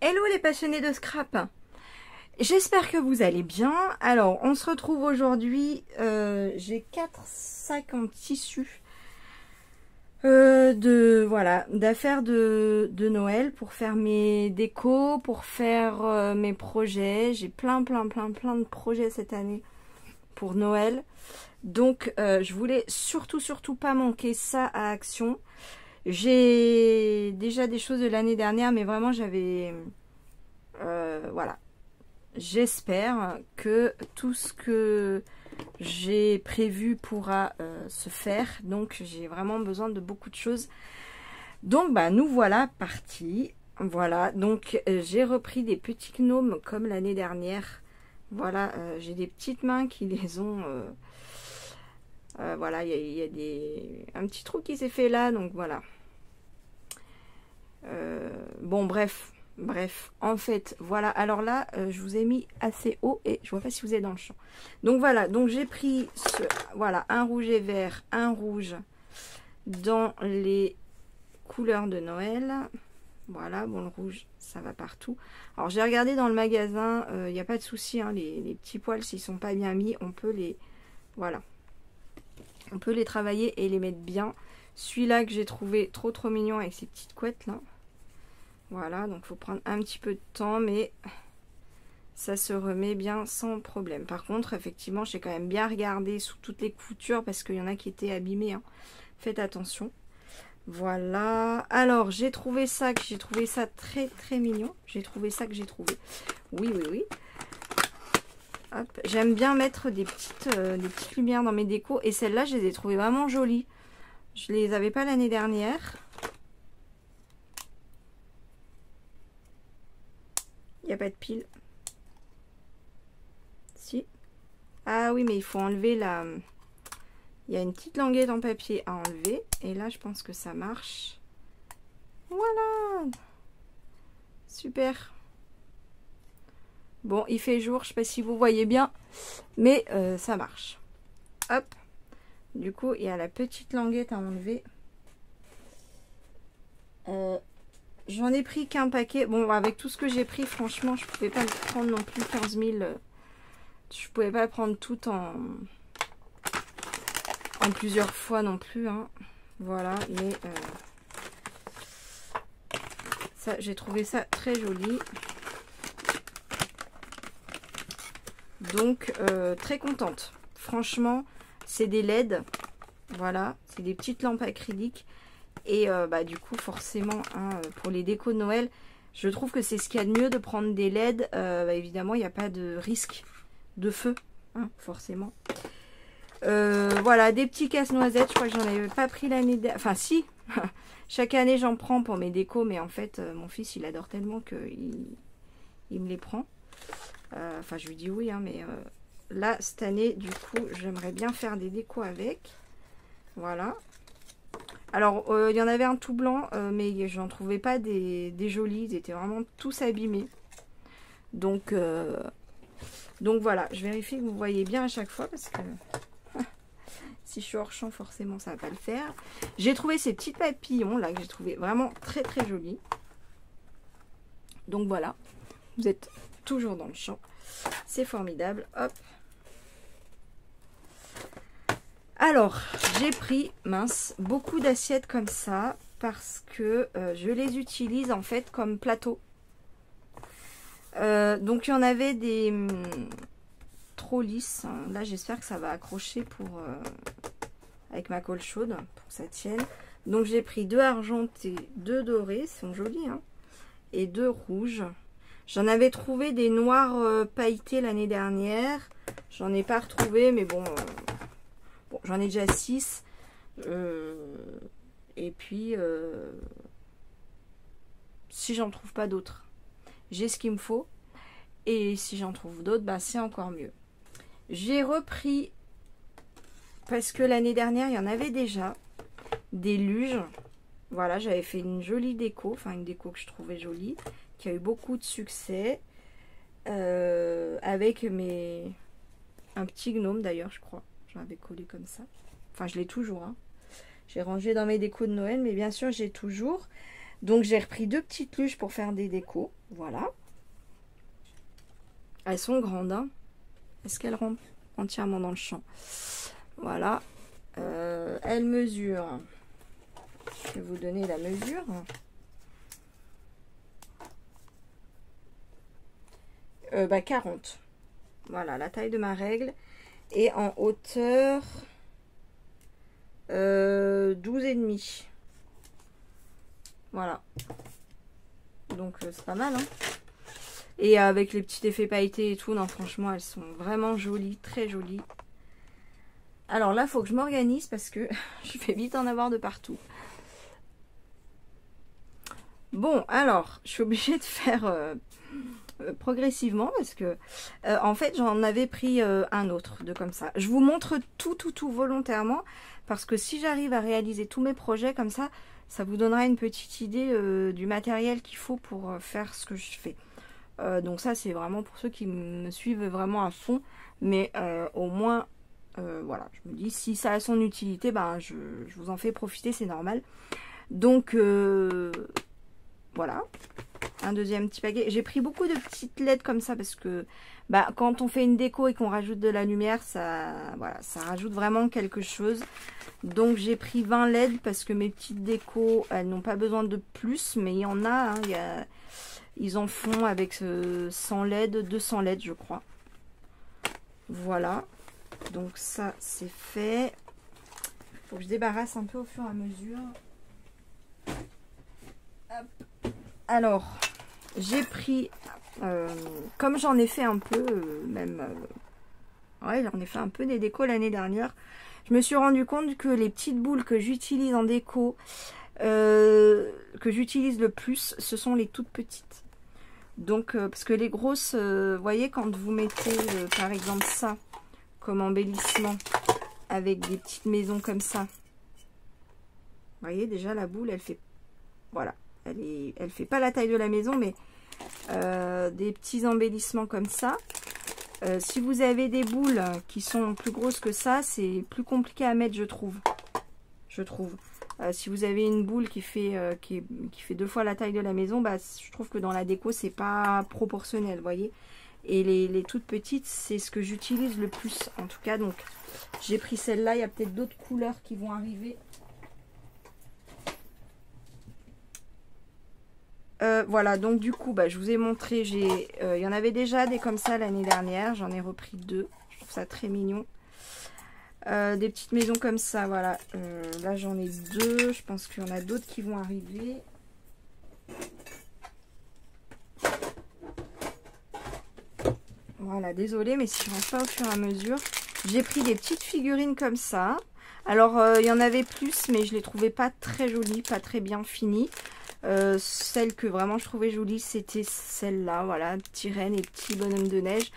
Hello les passionnés de scrap. J'espère que vous allez bien. Alors on se retrouve aujourd'hui. J'ai 4 sacs en tissu d'affaires de Noël pour faire mes décos, pour faire mes projets. J'ai plein de projets cette année pour Noël. Donc je voulais surtout pas manquer ça à Action. J'ai déjà des choses de l'année dernière, mais vraiment j'avais... voilà. J'espère que tout ce que j'ai prévu pourra se faire. Donc j'ai vraiment besoin de beaucoup de choses. Donc bah nous voilà partis. Voilà, donc j'ai repris des petits gnomes comme l'année dernière. Voilà, j'ai des petites mains qui les ont... voilà, il y a un petit trou qui s'est fait là, donc voilà. Bon, bref, en fait, voilà. Alors là, je vous ai mis assez haut et je vois pas si vous êtes dans le champ. Donc voilà, donc j'ai pris voilà, un rouge et vert, un rouge dans les couleurs de Noël. Voilà, bon, le rouge, ça va partout. Alors j'ai regardé dans le magasin, il n'y a pas de souci, hein, les petits poils, s'ils sont pas bien mis, on peut les... Voilà. On peut les travailler et les mettre bien. Celui-là que j'ai trouvé trop mignon avec ces petites couettes là. Voilà, donc il faut prendre un petit peu de temps, mais ça se remet bien sans problème. Par contre, effectivement, j'ai quand même bien regardé sous toutes les coutures parce qu'il y en a qui étaient abîmées, hein. Faites attention. Voilà. Alors, j'ai trouvé ça très mignon. J'ai trouvé ça que j'ai trouvé. Oui. J'aime bien mettre des petites lumières dans mes décos. Et celles-là, je les ai trouvées vraiment jolies. Je les avais pas l'année dernière. Il n'y a pas de pile. Si. Ah oui, mais il faut enlever la... Il y a une petite languette en papier à enlever. Et là, je pense que ça marche. Voilà. Super. Bon, il fait jour, je sais pas si vous voyez bien, mais ça marche. Hop. Du coup, il y a la petite languette à enlever. J'en ai pris qu'un paquet. Bon, avec tout ce que j'ai pris, franchement, je pouvais pas le prendre non plus 15 000. Je pouvais pas le prendre tout en plusieurs fois non plus, hein. Voilà, mais ça, j'ai trouvé ça très joli. Donc, très contente. Franchement, c'est des LED. Voilà, c'est des petites lampes acryliques. Et bah, du coup, forcément, hein, pour les décos de Noël, je trouve que c'est ce qu'il y a de mieux de prendre des LED. Bah, évidemment, il n'y a pas de risque de feu, hein, forcément. Voilà, des petits casse-noisettes. Je crois que j'en avais pas pris l'année dernière. Enfin, si. Chaque année, j'en prends pour mes décos. Mais en fait, mon fils, il adore tellement qu'il me les prend. Enfin, je lui dis oui, hein, mais là, cette année, du coup, j'aimerais bien faire des décos avec. Voilà. Alors, il y en avait un tout blanc, mais j'en trouvais pas des jolis. Ils étaient vraiment tous abîmés. Donc voilà, je vérifie que vous voyez bien à chaque fois, parce que si je suis hors champ, forcément, ça va pas le faire. J'ai trouvé ces petits papillons, là, que j'ai trouvé vraiment très jolis. Donc voilà, vous êtes toujours dans le champ. C'est formidable. Hop. Alors, j'ai pris, mince, beaucoup d'assiettes comme ça parce que je les utilise en fait comme plateau. Donc, il y en avait des trop lisses. Là, j'espère que ça va accrocher pour avec ma colle chaude pour que ça tienne. Donc, j'ai pris 2 argentés, 2 dorés, ils sont jolis, hein, et 2 rouges. J'en avais trouvé des noirs pailletés l'année dernière. J'en ai pas retrouvé, mais bon... Bon, j'en ai déjà 6. Et puis, si j'en trouve pas d'autres, j'ai ce qu'il me faut. Et si j'en trouve d'autres, bah, c'est encore mieux. J'ai repris, parce que l'année dernière, il y en avait déjà, des luges. Voilà, j'avais fait une jolie déco, enfin une déco que je trouvais jolie, qui a eu beaucoup de succès. Avec un petit gnome d'ailleurs, je crois. J'en avais collé comme ça. Enfin, je l'ai toujours, hein. J'ai rangé dans mes décos de Noël, mais bien sûr, j'ai toujours. Donc j'ai repris 2 petites luches pour faire des décos. Voilà. Elles sont grandes, hein. Est-ce qu'elles rentrent entièrement dans le champ? Voilà. Elles mesurent. Je vais vous donner la mesure. Bah 40. Voilà, la taille de ma règle. Et en hauteur 12,5. Voilà. Donc c'est pas mal, hein. Et avec les petits effets pailletés et tout, non franchement elles sont vraiment jolies, très jolies. Alors là, il faut que je m'organise parce que je vais vite en avoir de partout. Bon, alors, je suis obligée de faire progressivement parce que en fait j'en avais pris un autre de comme ça. Je vous montre tout volontairement parce que si j'arrive à réaliser tous mes projets comme ça, ça vous donnera une petite idée du matériel qu'il faut pour faire ce que je fais. Donc ça c'est vraiment pour ceux qui me suivent vraiment à fond, mais au moins voilà, je me dis si ça a son utilité, ben je vous en fais profiter, c'est normal. Donc voilà, un deuxième petit paquet. J'ai pris beaucoup de petites LED comme ça parce que bah, quand on fait une déco et qu'on rajoute de la lumière, ça, voilà, ça rajoute vraiment quelque chose. Donc j'ai pris 20 LED parce que mes petites décos, elles n'ont pas besoin de plus, mais il y en a, hein, ils en font avec 100 LED, 200 LED je crois. Voilà, donc ça c'est fait. Faut que je débarrasse un peu au fur et à mesure. Hop. Alors, j'ai pris, comme j'en ai fait un peu, ouais, j'en ai fait un peu des décos l'année dernière. Je me suis rendu compte que les petites boules que j'utilise en déco, que j'utilise le plus, ce sont les toutes petites. Donc, parce que les grosses, vous voyez, quand vous mettez, par exemple, ça, comme embellissement, avec des petites maisons comme ça. Vous voyez, déjà, la boule, elle fait, voilà. Elle fait pas la taille de la maison, mais des petits embellissements comme ça. Si vous avez des boules qui sont plus grosses que ça, c'est plus compliqué à mettre, je trouve. Si vous avez une boule qui fait 2 fois la taille de la maison, bah, je trouve que dans la déco, c'est pas proportionnel, vous voyez. Et les toutes petites, c'est ce que j'utilise le plus, en tout cas. Donc, j'ai pris celle-là. Il y a peut-être d'autres couleurs qui vont arriver. Voilà, donc du coup, bah, je vous ai montré, il y en avait déjà des comme ça l'année dernière, j'en ai repris 2, je trouve ça très mignon. Des petites maisons comme ça, voilà, là j'en ai 2, je pense qu'il y en a d'autres qui vont arriver. Voilà, désolée, mais si je range pas au fur et à mesure. J'ai pris des petites figurines comme ça. Alors, il y en avait plus, mais je les trouvais pas très jolies, pas très bien finies. Celle que vraiment je trouvais jolie, c'était celle-là, voilà, petits rennes et petits bonhommes de neige.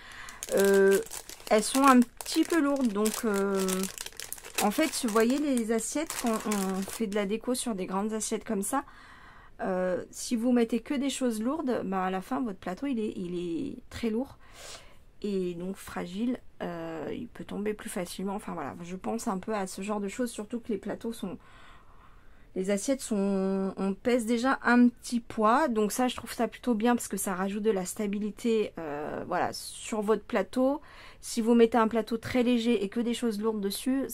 Elles sont un petit peu lourdes, donc en fait, vous voyez les assiettes, quand on fait de la déco sur des grandes assiettes comme ça, si vous mettez que des choses lourdes, bah à la fin votre plateau il est très lourd et donc fragile, il peut tomber plus facilement. Enfin voilà, je pense un peu à ce genre de choses, surtout que les plateaux sont... Les assiettes sont, on pèse déjà un petit poids, donc ça je trouve ça plutôt bien parce que ça rajoute de la stabilité voilà, sur votre plateau. Si vous mettez un plateau très léger et que des choses lourdes dessus,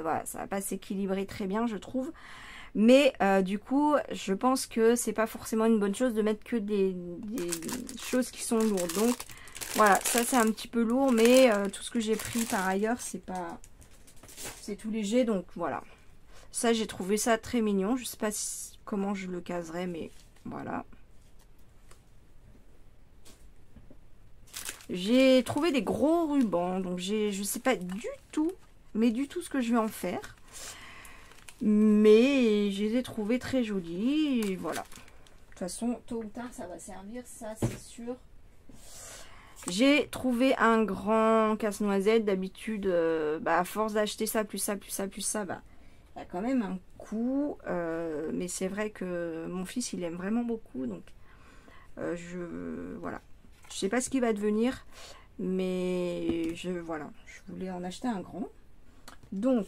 voilà, ça va pas s'équilibrer très bien je trouve. Mais du coup je pense que c'est pas forcément une bonne chose de mettre que des choses qui sont lourdes. Donc voilà, ça c'est un petit peu lourd, mais tout ce que j'ai pris par ailleurs c'est pas, c'est tout léger, donc voilà. Ça, j'ai trouvé ça très mignon. Je sais pas comment je le caserai, mais voilà. J'ai trouvé des gros rubans. Donc, je sais pas du tout, mais du tout ce que je vais en faire. Mais je les ai trouvés très jolis. Et voilà. De toute façon, tôt ou tard, ça va servir. Ça, c'est sûr. J'ai trouvé un grand casse-noisette. D'habitude, bah, à force d'acheter ça, plus ça, plus ça, plus ça, bah... Il y a quand même un coût, mais c'est vrai que mon fils il aime vraiment beaucoup, donc voilà, je sais pas ce qu'il va devenir, mais voilà, je voulais en acheter un grand. Donc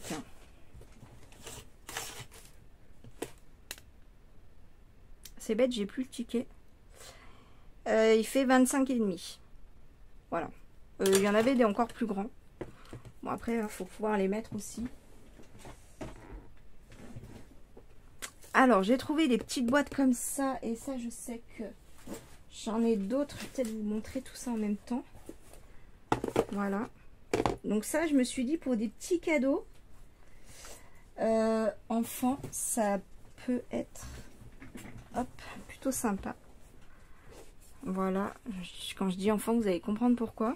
c'est bête, j'ai plus le ticket. Il fait 25,5. Voilà. Il y en avait des encore plus grands. Bon, après, il faut pouvoir les mettre aussi. Alors, j'ai trouvé des petites boîtes comme ça. Et ça, je sais que j'en ai d'autres. Je vais peut-être vous montrer tout ça en même temps. Voilà. Donc ça, je me suis dit, pour des petits cadeaux enfants, ça peut être plutôt sympa. Voilà. Quand je dis enfant, vous allez comprendre pourquoi.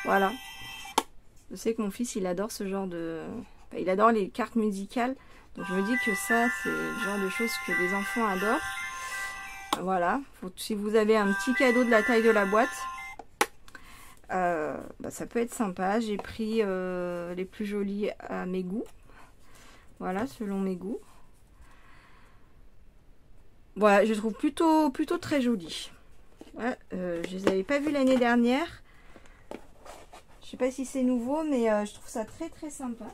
Voilà. Je sais que mon fils, il adore ce genre de... Enfin, il adore les cartes musicales. Donc je me dis que ça, c'est le genre de choses que les enfants adorent. Voilà. Si vous avez un petit cadeau de la taille de la boîte, ça peut être sympa. J'ai pris les plus jolis à mes goûts. Voilà, selon mes goûts. Voilà, je trouve plutôt très joli. Ouais, je les avais pas vus l'année dernière. Je sais pas si c'est nouveau, mais je trouve ça très sympa.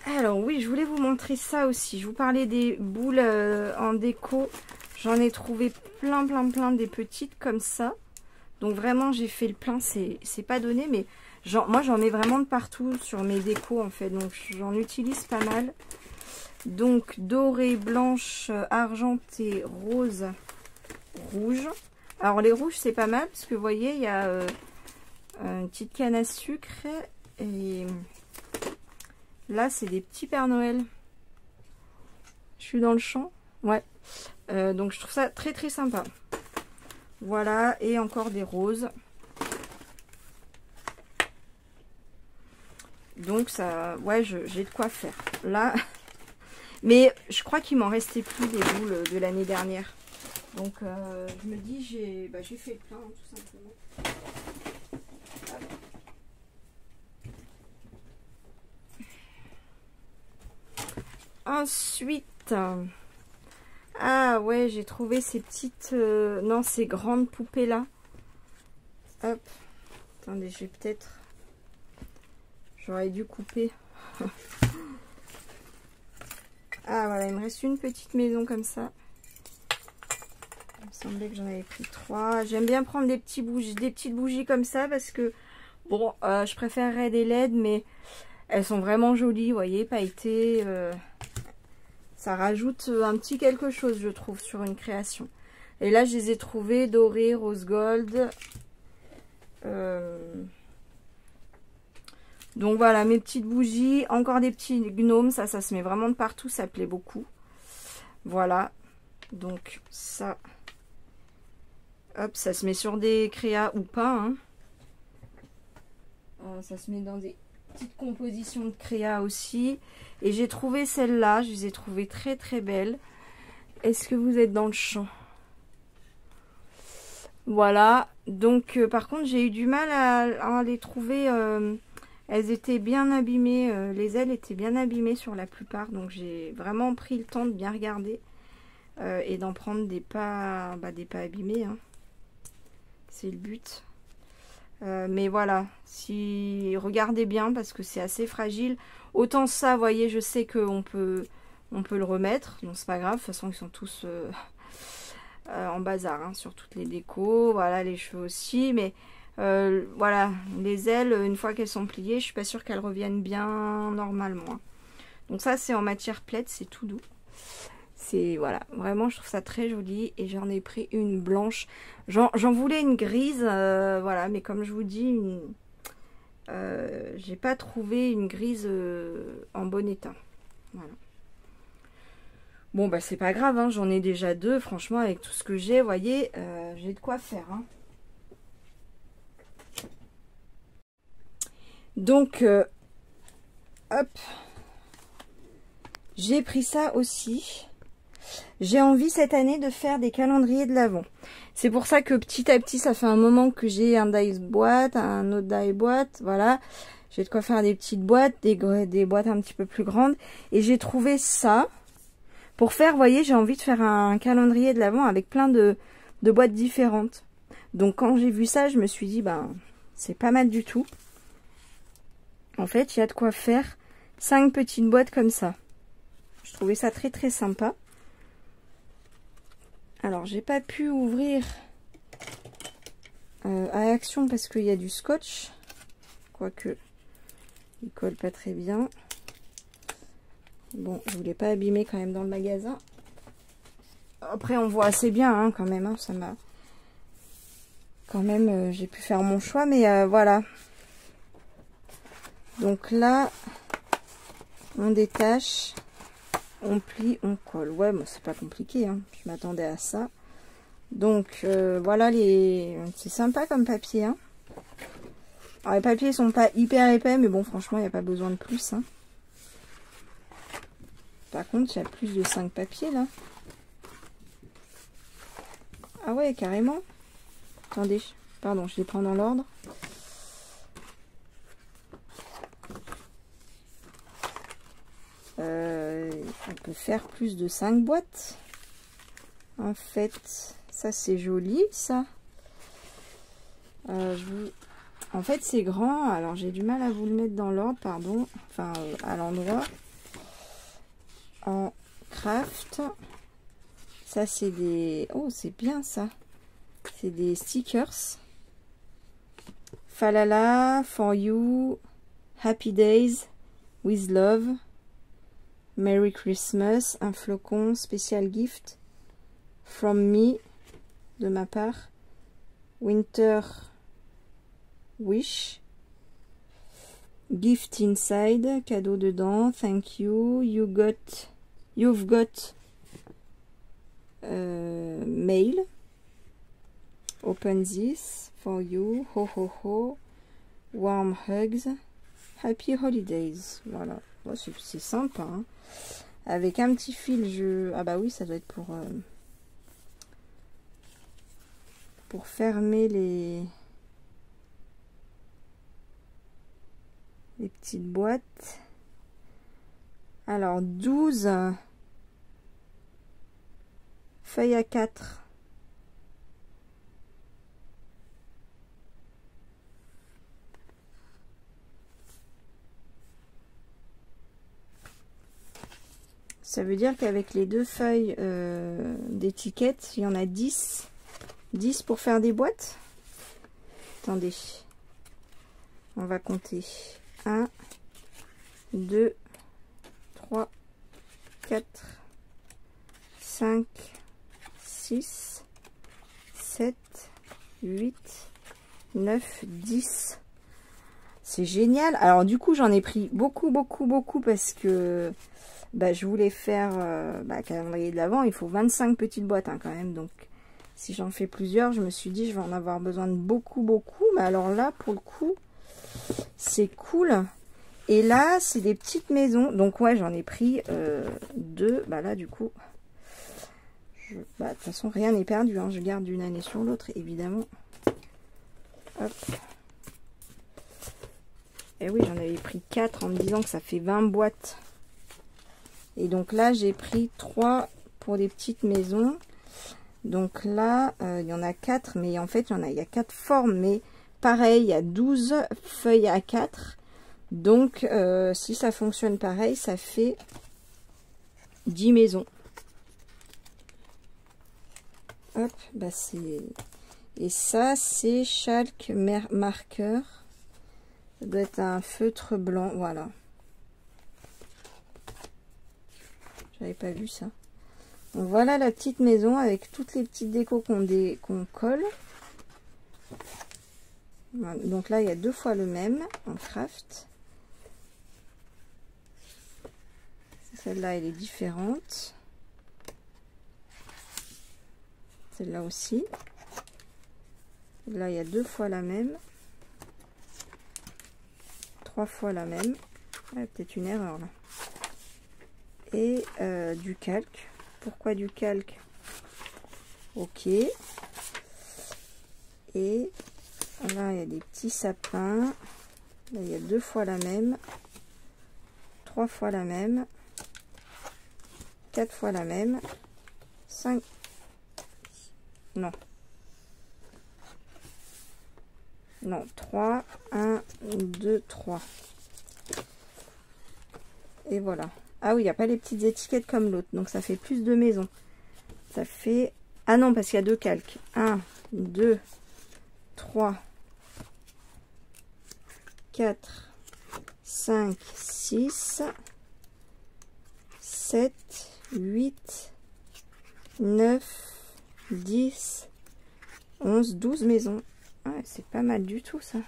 Alors oui, je voulais vous montrer ça aussi. Je vous parlais des boules en déco. J'en ai trouvé plein des petites comme ça. Donc vraiment, j'ai fait le plein. C'est pas donné, mais moi j'en mets vraiment de partout sur mes décos en fait. Donc j'en utilise pas mal. Donc dorée, blanche, argentée, rose, rouge. Alors les rouges c'est pas mal parce que vous voyez, il y a une petite canne à sucre. Et là c'est des petits Père Noël. Je suis dans le champ. Ouais. Donc je trouve ça très sympa. Voilà, et encore des roses. Donc ça, ouais, j'ai de quoi faire. Là, mais je crois qu'il m'en restait plus des boules de l'année dernière. Donc je me dis, j'ai fait le plein, tout simplement. Ensuite, ah ouais, j'ai trouvé ces petites, non, ces grandes poupées là. Hop, attendez, j'ai peut-être, j'aurais dû couper. Ah voilà, il me reste une petite maison comme ça. Il me semblait que j'en avais pris 3. J'aime bien prendre des petites bougies comme ça parce que bon, je préférerais des LED, mais elles sont vraiment jolies, vous voyez, pailletées. Ça rajoute un petit quelque chose, je trouve, sur une création. Et là, je les ai trouvées dorées, rose gold. Donc voilà, mes petites bougies. Encore des petits gnomes. Ça se met vraiment de partout. Ça plaît beaucoup. Voilà. Donc ça. Hop, ça se met sur des créas ou pas. Hein. Ça se met dans des petites compositions de créa aussi. Et j'ai trouvé celle-là. Je les ai trouvées très belles. Est-ce que vous êtes dans le champ? Voilà. Donc par contre, j'ai eu du mal à les trouver. Elles étaient bien abîmées. Les ailes étaient bien abîmées sur la plupart. Donc j'ai vraiment pris le temps de bien regarder. Et d'en prendre des pas abîmés. Hein. C'est le but. Mais voilà, si regardez bien parce que c'est assez fragile. Autant ça, vous voyez, je sais qu'on peut le remettre. Donc c'est pas grave, de toute façon ils sont tous en bazar hein, sur toutes les décos. Voilà, les cheveux aussi. Mais voilà, les ailes, une fois qu'elles sont pliées, je suis pas sûre qu'elles reviennent bien normalement. Donc ça c'est en matière plaide, c'est tout doux. C'est voilà, vraiment je trouve ça très joli et j'en ai pris une blanche. J'en voulais une grise, voilà, mais comme je vous dis, j'ai pas trouvé une grise en bon état. Voilà. Bon bah c'est pas grave, hein, j'en ai déjà deux, franchement avec tout ce que j'ai, vous voyez, j'ai de quoi faire. Hein. Donc, hop, j'ai pris ça aussi. J'ai envie cette année de faire des calendriers de l'Avent. C'est pour ça que petit à petit, ça fait un moment que j'ai un die boîte, un autre die boîte, voilà. J'ai de quoi faire des petites boîtes, des boîtes un petit peu plus grandes. Et j'ai trouvé ça pour faire, vous voyez, j'ai envie de faire un calendrier de l'Avent avec plein de boîtes différentes. Donc quand j'ai vu ça, je me suis dit, ben, C'est pas mal du tout. En fait, il y a de quoi faire 5 petites boîtes comme ça. Je trouvais ça très très sympa. Alors, j'ai pas pu ouvrir à Action parce qu'il y a du scotch. Quoique, il colle pas très bien. Bon, je voulais pas abîmer quand même dans le magasin. Après, on voit assez bien hein, quand même. Hein, ça m'a... Quand même, j'ai pu faire mon choix. Mais voilà. Donc là, on détache, on plie, on colle. Ouais, moi c'est pas compliqué. Hein. Je m'attendais à ça. Donc voilà, c'est sympa comme papier. Hein. Alors les papiers sont pas hyper épais, mais bon, franchement, il n'y a pas besoin de plus. Hein. Par contre, il y a plus de 5 papiers là. Ah ouais, carrément. Attendez, pardon, je les prends dans l'ordre. On peut faire plus de 5 boîtes. En fait, ça c'est joli, ça. En fait, c'est grand. Alors, j'ai du mal à vous le mettre dans l'ordre, pardon. Enfin, à l'endroit. En craft. Ça, c'est des... Oh, c'est bien, ça. C'est des stickers. Falala, for you. Happy days. With love. Merry Christmas. Un flocon. Special gift. From me. De ma part. Winter wish. Gift inside. Cadeau dedans. Thank you. You've got mail. Open this for you. Ho ho ho. Warm hugs. Happy holidays. Voilà. Oh, c'est sympa. Hein. Avec un petit fil, ah bah oui, ça doit être pour fermer les petites boîtes. Alors 12 feuilles à 4. Ça veut dire qu'avec les 2 feuilles d'étiquette, il y en a 10. 10 pour faire des boîtes. Attendez. On va compter. 1, 2, 3, 4, 5, 6, 7, 8, 9, 10. C'est génial. Alors du coup, j'en ai pris beaucoup parce que bah, je voulais faire calendrier de l'Avent. Il faut 25 petites boîtes hein, quand même. Donc si j'en fais plusieurs, je me suis dit je vais en avoir besoin de beaucoup. Mais alors là, pour le coup, c'est cool. Et là, c'est des petites maisons. Donc ouais, j'en ai pris 2. Bah là, du coup, de toute façon, rien n'est perdu. Hein. Je garde d'une année sur l'autre, évidemment. Hop. Et oui, j'en avais pris 4 en me disant que ça fait 20 boîtes. Et donc là, j'ai pris 3 pour des petites maisons. Donc là, il y en a 4, mais en fait, il y a 4 formes. Mais pareil, il y a 12 feuilles à 4. Donc, si ça fonctionne pareil, ça fait 10 maisons. Hop, bah c'est... Et ça, c'est Chalk Marker. Ça doit être un feutre blanc, voilà. J'avais pas vu ça. Donc voilà la petite maison avec toutes les petites décos qu'on colle. Voilà. Donc là, il y a 2 fois le même en craft. Celle-là, elle est différente. Celle-là aussi. Là, il y a 2 fois la même. 3 fois la même. Ah, peut-être une erreur là. Et du calque. Pourquoi du calque? Ok. Et là, il y a des petits sapins. Là, il y a 2 fois la même. 3 fois la même. 4 fois la même. 5. Non. Non, 3. 1, 2, 3. Et voilà. Ah oui, il n'y a pas les petites étiquettes comme l'autre. Donc ça fait plus de maisons. Ça fait... Ah non, parce qu'il y a 2 calques. 1, 2, 3, 4, 5, 6, 7, 8, 9, 10, 11, 12 maisons. Ouais, c'est pas mal du tout ça.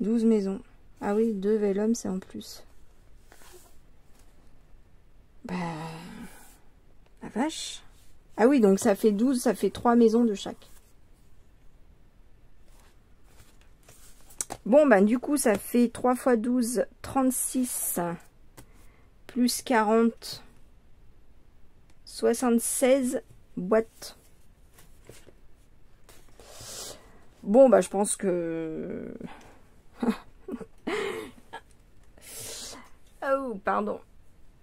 12 maisons. Ah oui, 2 vélum, c'est en plus. Bah... La vache. Ah oui, donc ça fait 12, ça fait 3 maisons de chaque. Bon, ben du coup, ça fait 3 x 12, 36, plus 40, 76 boîtes. Bon, bah je pense que... Oh, pardon.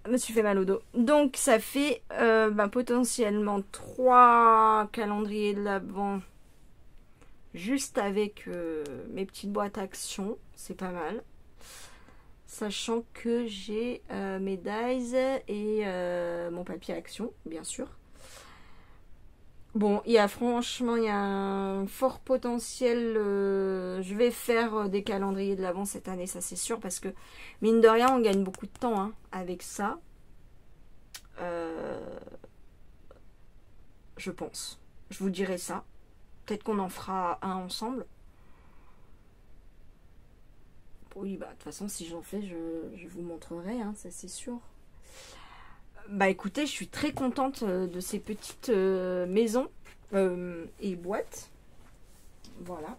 Je me suis fait mal au dos. Donc, ça fait potentiellement 3 calendriers de l'Avent juste avec mes petites boîtes actions. C'est pas mal. Sachant que j'ai mes dies et mon papier action, bien sûr. Bon, franchement, il y a un fort potentiel. Je vais faire des calendriers de l'Avent cette année, ça c'est sûr, parce que mine de rien, on gagne beaucoup de temps hein, avec ça. Je pense. Je vous dirai ça. Peut-être qu'on en fera un ensemble. Oui, bah de toute façon, si j'en fais, je vous montrerai, hein, ça c'est sûr. Bah écoutez, je suis très contente de ces petites maisons et boîtes. Voilà.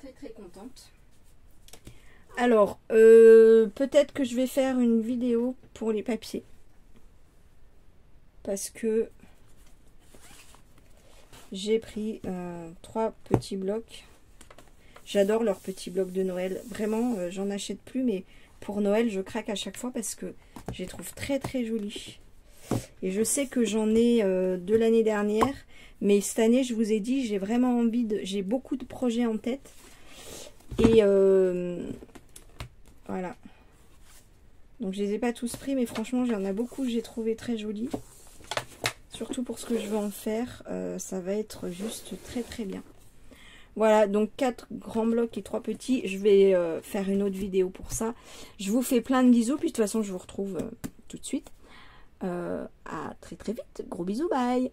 Très contente. Alors, peut-être que je vais faire une vidéo pour les papiers. Parce que j'ai pris 3 petits blocs. J'adore leurs petits blocs de Noël. Vraiment, j'en achète plus, mais pour Noël, je craque à chaque fois parce que je les trouve très jolis. Et je sais que j'en ai de l'année dernière, mais cette année, je vous ai dit, j'ai vraiment envie de... J'ai beaucoup de projets en tête. Et voilà. Donc, je les ai pas tous pris, mais franchement, il y en a beaucoup que j'ai trouvé très jolis. Surtout pour ce que je veux en faire, ça va être juste très bien. Voilà, donc 4 grands blocs et 3 petits. Je vais faire une autre vidéo pour ça. Je vous fais plein de bisous, puis de toute façon, je vous retrouve tout de suite. À très vite. Gros bisous, bye!